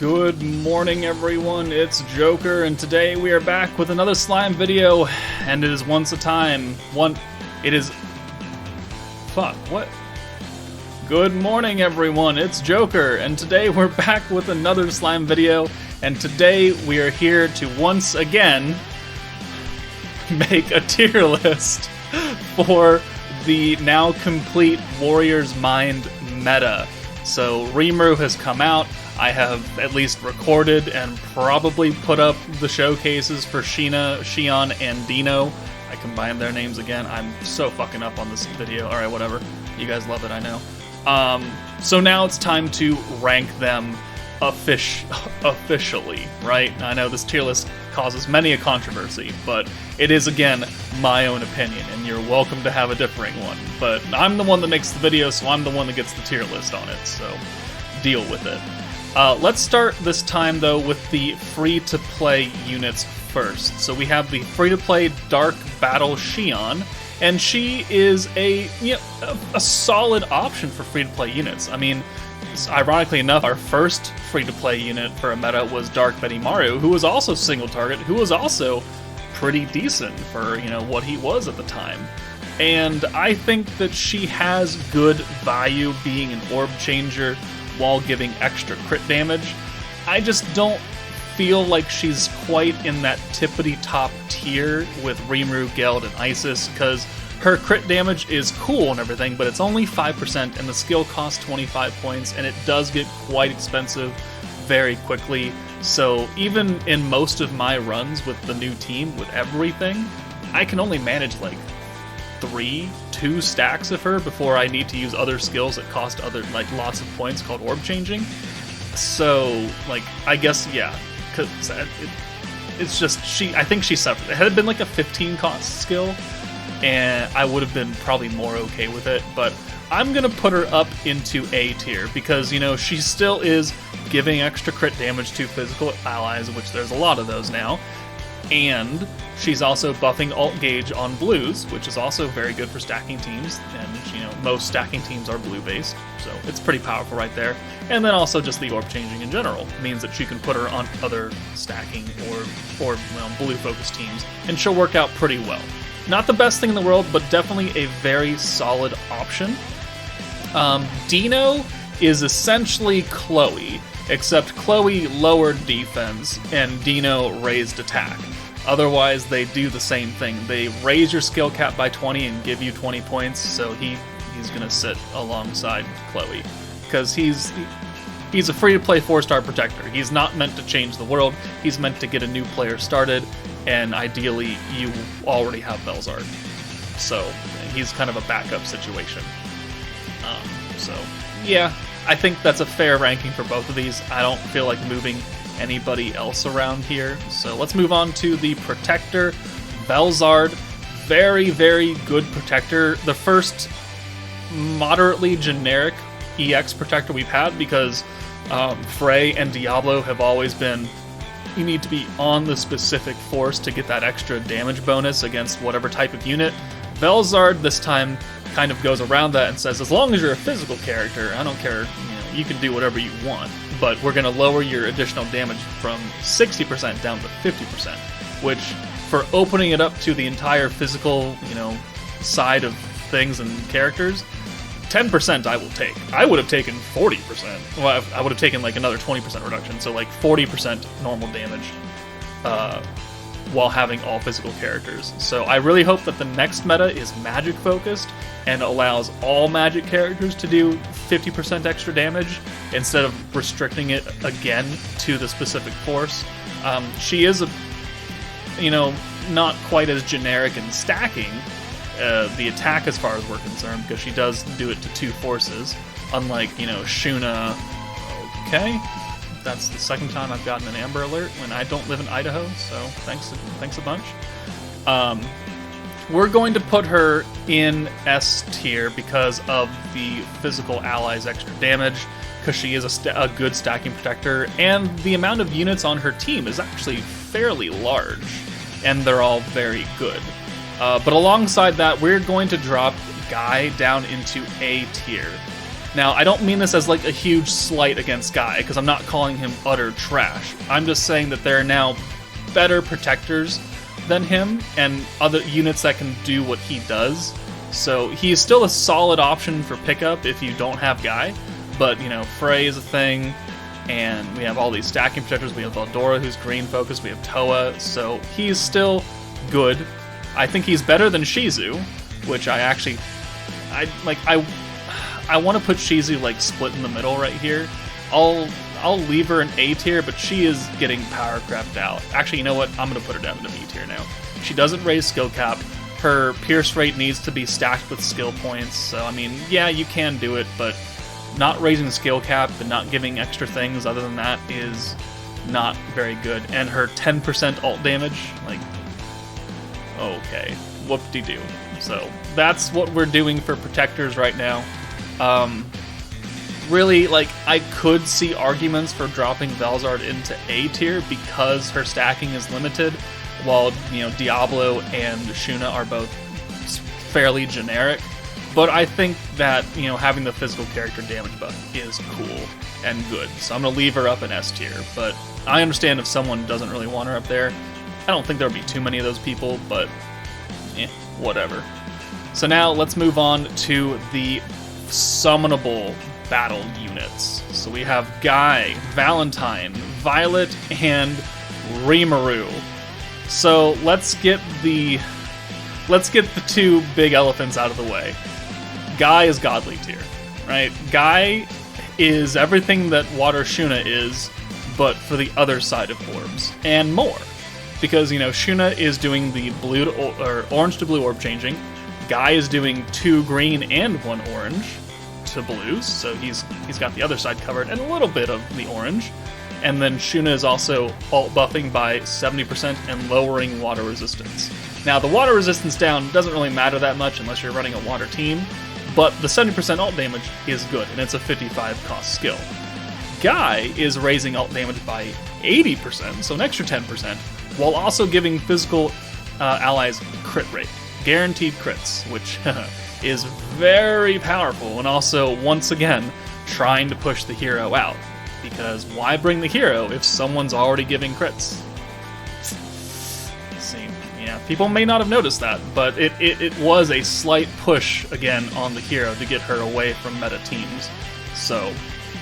Good morning, everyone. It's Joker, and today we are back with another slime video, and it is Good morning, everyone. It's Joker, and today we're back with another slime video, and today we are here to once again make a tier list for the now complete Warrior's Mind meta. So Rimuru has come out. I have at least recorded and probably put up the showcases for Sheena, Shion, and Dino. I combined their names again. I'm so fucking up on this video. Alright, whatever. You guys love it, I know. So now it's time to rank them officially, right? I know this tier list causes many a controversy, but it is, again, my own opinion, and you're welcome to have a differing one. But I'm the one that makes the video, so I'm the one that gets the tier list on it, so deal with it. Let's start this time, though, with the free-to-play units first. So we have the free-to-play Dark Battle Shion, and she is a solid option for free-to-play units. I mean, ironically enough, our first free-to-play unit for a meta was Dark Benimaru, who was also single-target, who was also pretty decent for, what he was at the time. And I think that she has good value being an orb changer while giving extra crit damage. I just don't feel like she's quite in that tippity-top tier with Rimuru, Geld, and Isis, because her crit damage is cool and everything, but it's only 5%, and the skill costs 25 points, and it does get quite expensive very quickly. So even in most of my runs with the new team, with everything, I can only manage like 2 stacks of her before I need to use other skills that cost lots of points called orb changing. So, I guess, yeah, because it's just, I think she suffered. It had been like a 15 cost skill, and I would have been probably more okay with it, but I'm gonna put her up into A tier because, she still is giving extra crit damage to physical allies, which there's a lot of those now. And she's also buffing alt gauge on blues, which is also very good for stacking teams, and most stacking teams are blue based, so it's pretty powerful right there. And then also just the orb changing in general means that you can put her on other stacking or blue focused teams, and she'll work out pretty well. Not the best thing in the world, but definitely a very solid option. Dino is essentially Chloe, except Chloe lowered defense and Dino raised attack. Otherwise, they do the same thing. They raise your skill cap by 20 and give you 20 points, so he's gonna sit alongside Chloe. Because he's a free-to-play 4-star protector. He's not meant to change the world, he's meant to get a new player started, and ideally you already have Belzard. So he's kind of a backup situation. So yeah, I think that's a fair ranking for both of these. I don't feel like moving anybody else around here. So let's move on to the Protector, Belzard. Very, very good Protector. The first moderately generic EX Protector we've had, because Frey and Diablo have always been, you need to be on the specific force to get that extra damage bonus against whatever type of unit. Belzard this time kind of goes around that and says, as long as you're a physical character, I don't care, you can do whatever you want, but we're going to lower your additional damage from 60% down to 50%, which, for opening it up to the entire physical, side of things and characters, 10% I will take. I would have taken 40%. Well, I would have taken another 20% reduction, so 40% normal damage while having all physical characters. So I really hope that the next meta is magic focused and allows all magic characters to do 50% extra damage instead of restricting it again to the specific force. She is not quite as generic in stacking the attack as far as we're concerned, because she does do it to 2 forces, unlike, Shuna. Okay, that's the second time I've gotten an Amber Alert when I don't live in Idaho, so thanks a bunch. We're going to put her in S tier because of the physical allies' extra damage, because she is a good stacking protector, and the amount of units on her team is actually fairly large, and they're all very good. But alongside that, we're going to drop Guy down into A tier. Now, I don't mean this as like a huge slight against Guy, because I'm not calling him utter trash. I'm just saying that there are now better protectors than him, and other units that can do what he does. So he's still a solid option for pickup if you don't have Guy, but, you know, Frey is a thing, and we have all these stacking protectors. We have Veldora, who's green focused, we have Toa, so he's still good. I think he's better than Shizu, which I want to put Shizu like split in the middle right here. I'll leave her in A tier, but she is getting power crept out. Actually, you know what? I'm going to put her down into B tier now. She doesn't raise skill cap. Her pierce rate needs to be stacked with skill points. So, I mean, yeah, you can do it, but not raising skill cap and not giving extra things other than that is not very good. And her 10% ult damage, like, okay, whoop-de-doo. So, that's what we're doing for protectors right now. Really, like, I could see arguments for dropping Velzard into A tier because her stacking is limited, while, you know, Diablo and Shuna are both fairly generic. But I think that, you know, having the physical character damage buff is cool and good. So I'm going to leave her up in S tier, but I understand if someone doesn't really want her up there. I don't think there'll be too many of those people, but whatever. So now let's move on to the summonable battle units. So we have Guy, Valentine, Violet, and Rimuru. So let's get the two big elephants out of the way. Guy is godly tier, right? Guy is everything that Water Shuna is, but for the other side of orbs, and more. Because, you know, Shuna is doing the blue to, or orange to blue orb changing. Guy is doing 2 green and 1 orange to blues, so he's got the other side covered, and a little bit of the orange. And then Shuna is also ult buffing by 70% and lowering water resistance. Now, the water resistance down doesn't really matter that much unless you're running a water team, but the 70% ult damage is good, and it's a 55 cost skill. Guy is raising ult damage by 80%, so an extra 10%, while also giving physical allies crit rate. Guaranteed crits, which is very powerful, and also, once again, trying to push the hero out. Because why bring the hero if someone's already giving crits? See, yeah, people may not have noticed that, but it was a slight push, again, on the hero to get her away from meta teams. So,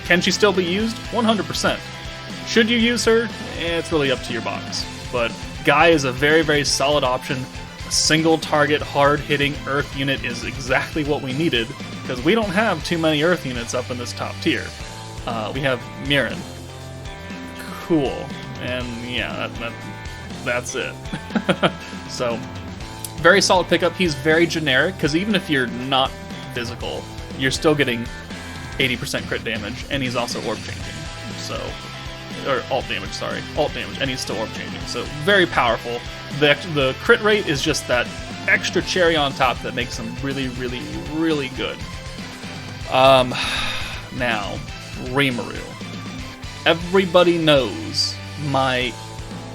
can she still be used? 100%. Should you use her? It's really up to your box. But Guy is a very, very solid option. A single target, hard-hitting Earth unit is exactly what we needed, because we don't have too many Earth units up in this top tier. We have Mirin. Cool. And yeah, that's it. So, very solid pickup. He's very generic, because even if you're not physical, you're still getting 80% crit damage, and he's also orb changing. So, or ult damage, sorry. Ult damage, and he's still orb changing. So, very powerful. The crit rate is just that extra cherry on top that makes him really, really, really good. Now, Rimuru. Everybody knows my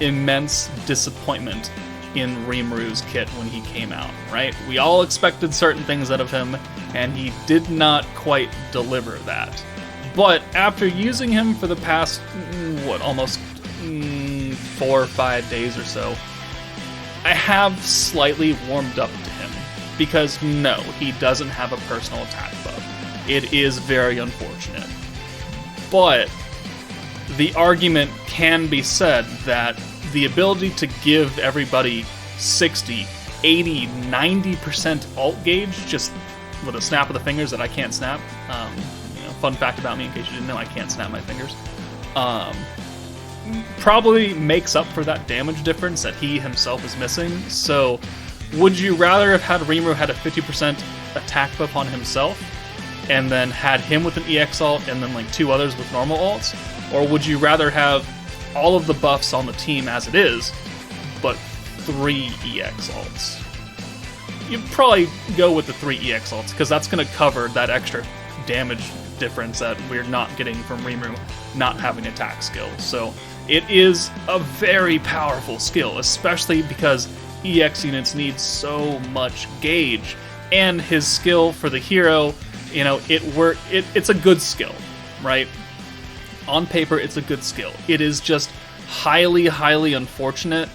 immense disappointment in Rimuru's kit when he came out, right? We all expected certain things out of him, and he did not quite deliver that. But after using him for the past, almost 4 or 5 days or so, I have slightly warmed up to him. Because no, he doesn't have a personal attack buff. It is very unfortunate. But the argument can be said that the ability to give everybody 60, 80, 90% ult gauge just with a snap of the fingers that I can't snap. Fun fact about me, in case you didn't know, I can't snap my fingers. Probably makes up for that damage difference that he himself is missing. So, would you rather have had Rimuru had a 50% attack buff on himself, and then had him with an EX ult, and then like 2 others with normal ults? Or would you rather have all of the buffs on the team as it is, but 3 EX ults? You'd probably go with the 3 EX ults, because that's going to cover that extra damage difference that we're not getting from Rimuru not having attack skill. So it is a very powerful skill, especially because EX units need so much gauge, and his skill for the hero you know, it's a good skill, right? On paper, it's a good skill. It is just highly, highly unfortunate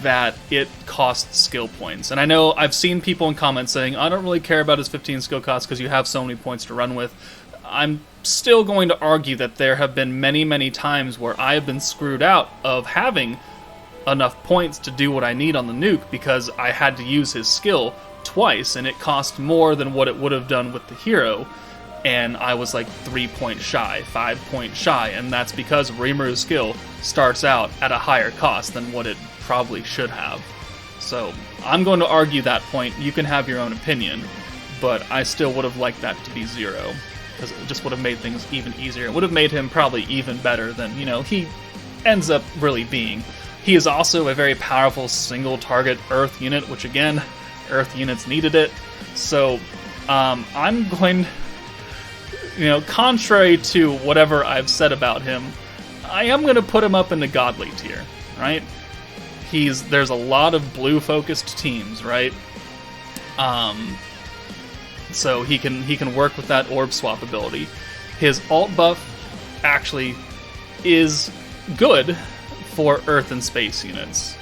that it costs skill points. And I know I've seen people in comments saying, I don't really care about his 15 skill cost because you have so many points to run with. I'm still going to argue that there have been many, many times where I have been screwed out of having enough points to do what I need on the nuke because I had to use his skill twice, and it cost more than what it would have done with the hero, and I was like 3 points shy, 5 points shy, and that's because Rimuru's skill starts out at a higher cost than what it probably should have. So I'm going to argue that point. You can have your own opinion, but I still would have liked that to be 0, because it just would have made things even easier. It would have made him probably even better than, you know, he ends up really being. He is also a very powerful single target Earth unit, which again, Earth units needed it. So I'm going, you know, contrary to whatever I've said about him, I am going to put him up in the godly tier, right? There's a lot of blue-focused teams, right? So he can work with that orb swap ability. His alt buff actually is good for Earth and space units.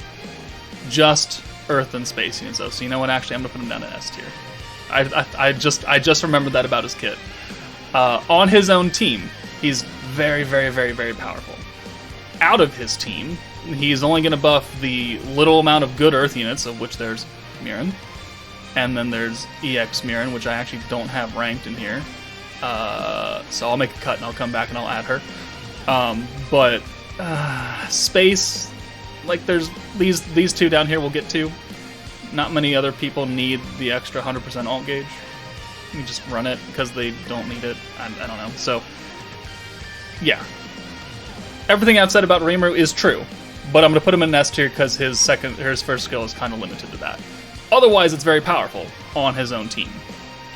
Just Earth and space units, though. So you know what? Actually, I'm gonna put him down in S tier. I just remembered that about his kit. On his own team, he's very, very, very, very powerful. Out of his team, he's only going to buff the little amount of good Earth units, of which there's Mirin, and then there's EX Mirin, which I actually don't have ranked in here. So I'll make a cut and I'll come back and I'll add her. But space, like there's these two down here we'll get to. Not many other people need the extra 100% alt gauge. You just run it because they don't need it. I don't know. So, yeah. Everything I've said about Rimuru is true, but I'm going to put him in S tier because his first skill is kind of limited to that. Otherwise, it's very powerful on his own team.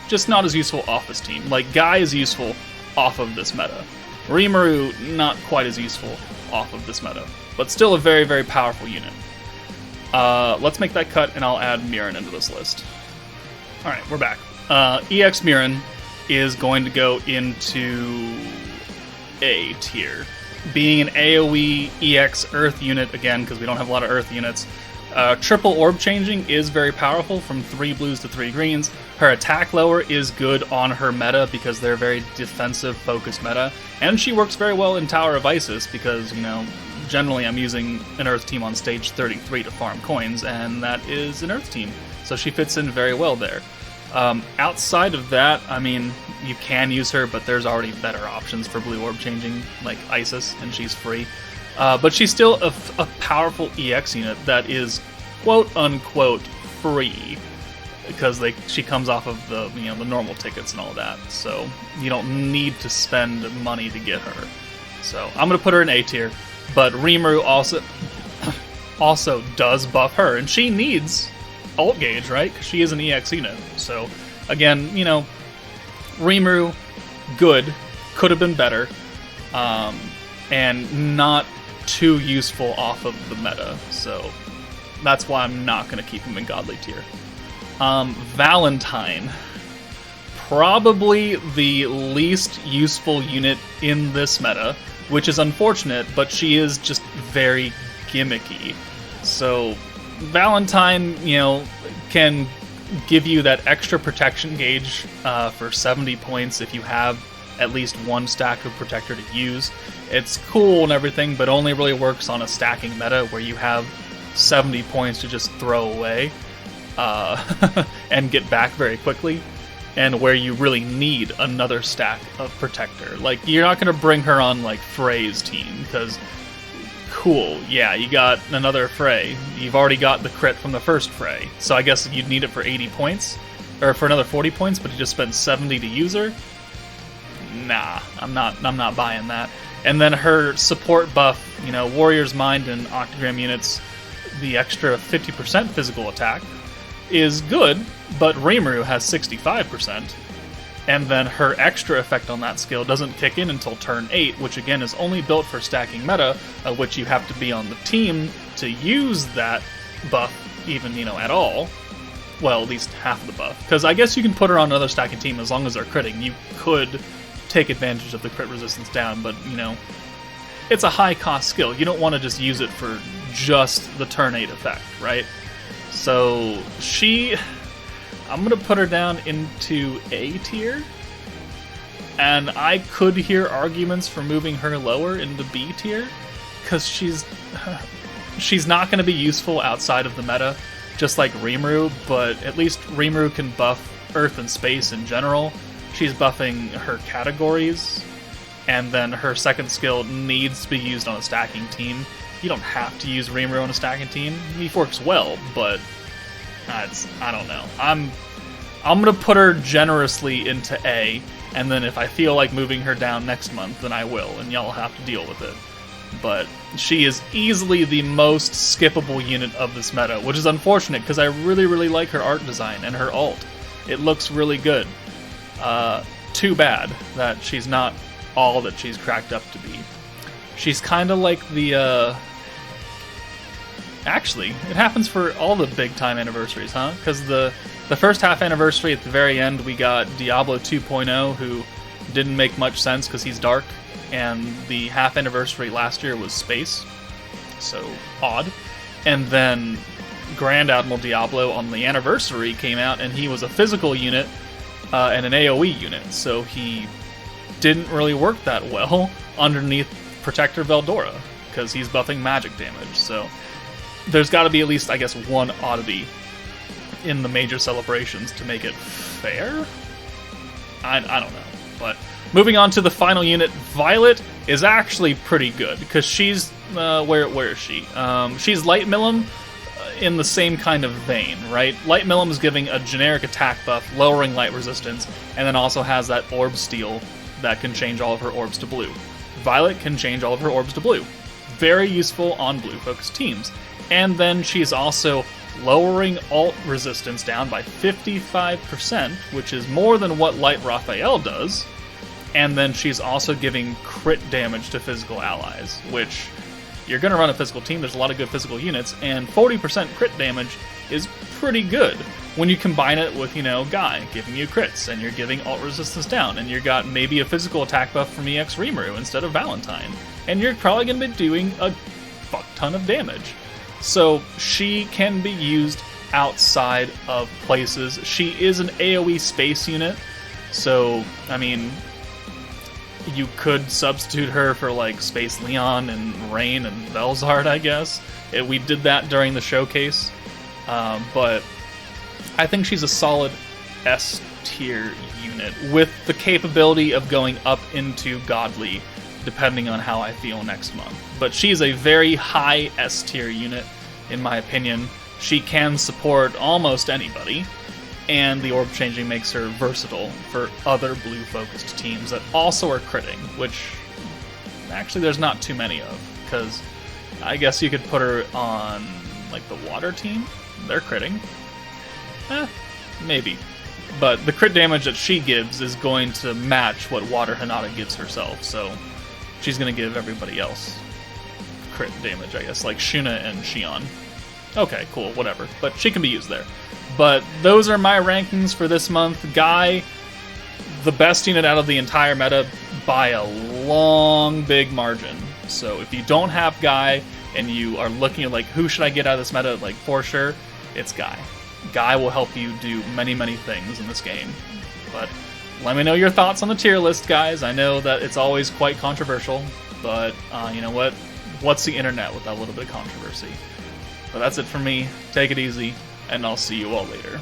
Just not as useful off his team. Like, Guy is useful off of this meta. Rimuru, not quite as useful off of this meta, but still a very, very powerful unit. Let's make that cut, and I'll add Mirin into this list. Alright, we're back. EX Mirin is going to go into A tier. Being an AoE EX Earth unit, again, because we don't have a lot of Earth units, triple orb changing is very powerful from 3 blues to 3 greens. Her attack lower is good on her meta because they're very defensive focused meta, and she works very well in Tower of Isis because, you know, generally I'm using an Earth team on stage 33 to farm coins, and that is an Earth team, so she fits in very well there. Outside of that, I mean, you can use her, but there's already better options for blue orb changing, like Isis, and she's free. But she's still a powerful EX unit that is quote-unquote free, because she comes off of the, you know, the normal tickets and all that, so you don't need to spend money to get her. So I'm going to put her in A tier, but Rimuru also does buff her, and she needs alt gauge, right? Because she is an EX unit. So, again, you know, Rimuru, good, could have been better, and not too useful off of the meta. So, that's why I'm not going to keep him in godly tier. Valentine, probably the least useful unit in this meta, which is unfortunate, but she is just very gimmicky. So, Valentine, you know, can give you that extra protection gauge for 70 points if you have at least one stack of protector to use. It's cool and everything, but only really works on a stacking meta where you have 70 points to just throw away and get back very quickly, and where you really need another stack of protector. Like, you're not going to bring her on like Frey's team, because cool, yeah, you got another Frey. You've already got the crit from the first Frey, so I guess you'd need it for 80 points, or for another 40 points, but you just spent 70 to use her? Nah, I'm not buying that. And then her support buff, you know, Warrior's Mind and Octagram units, the extra 50% physical attack is good, but Rimuru has 65%. And then her extra effect on that skill doesn't kick in until turn 8, which again is only built for stacking meta, which you have to be on the team to use that buff even, you know, at all. well, at least half of the buff. Because I guess you can put her on another stacking team as long as they're critting. You could take advantage of the crit resistance down, but, you know, it's a high-cost skill. You don't want to just use it for just the turn 8 effect, right? So, I'm going to put her down into A tier, and I could hear arguments for moving her lower into B tier, because she's not going to be useful outside of the meta, just like Rimuru, but at least Rimuru can buff Earth and Space in general. She's buffing her categories, and then her second skill needs to be used on a stacking team. You don't have to use Rimuru on a stacking team. He works well, but I don't know. I'm gonna put her generously into A, and then if I feel like moving her down next month, then I will, and y'all have to deal with it. But she is easily the most skippable unit of this meta, which is unfortunate because I really, really like her art design and her ult. It looks really good. Too bad that she's not all that she's cracked up to be. She's kind of like the, Actually, it happens for all the big-time anniversaries, huh? Because the first half anniversary at the very end, we got Diablo 2.0, who didn't make much sense because he's dark, and the half anniversary last year was Space, so odd. And then Grand Admiral Diablo on the anniversary came out, and he was a physical unit and an AoE unit, so he didn't really work that well underneath Protector Veldora, because he's buffing magic damage, so there's got to be at least, I guess, one oddity in the major celebrations to make it fair? I don't know, but moving on to the final unit, Violet is actually pretty good, because she's, where is she? She's Light Milim in the same kind of vein, right? Light Milim is giving a generic attack buff, lowering light resistance, and then also has that orb steal that can change all of her orbs to blue. Violet can change all of her orbs to blue. Very useful on blue-focused teams. And then she's also lowering ult resistance down by 55%, which is more than what Light Raphael does. And then she's also giving crit damage to physical allies, which you're going to run a physical team, there's a lot of good physical units, and 40% crit damage is pretty good when you combine it with, you know, Guy giving you crits, and you're giving ult resistance down, and you got maybe a physical attack buff from EX Rimuru instead of Valentine, and you're probably going to be doing a fuck ton of damage. So she can be used outside of places. She is an AoE space unit, so, I mean, you could substitute her for, like, Space Leon and Rain and Velzard, I guess. We did that during the showcase, but I think she's a solid S-tier unit with the capability of going up into Godly, depending on how I feel next month. But she's a very high S-tier unit, in my opinion. She can support almost anybody, and the orb changing makes her versatile for other blue-focused teams that also are critting, which actually there's not too many of, because I guess you could put her on, like, the water team. They're critting. Maybe. But the crit damage that she gives is going to match what Water Hinata gives herself, so she's going to give everybody else crit damage, I guess, like Shuna and Shion. Okay, cool, whatever. But she can be used there. But those are my rankings for this month. Guy, the best unit out of the entire meta by a long, big margin. So if you don't have Guy and you are looking at, like, who should I get out of this meta, like, for sure, it's Guy. Guy will help you do many, many things in this game. But let me know your thoughts on the tier list, guys. I know that it's always quite controversial, but you know what? What's the internet without a little bit of controversy? But that's it for me. Take it easy, and I'll see you all later.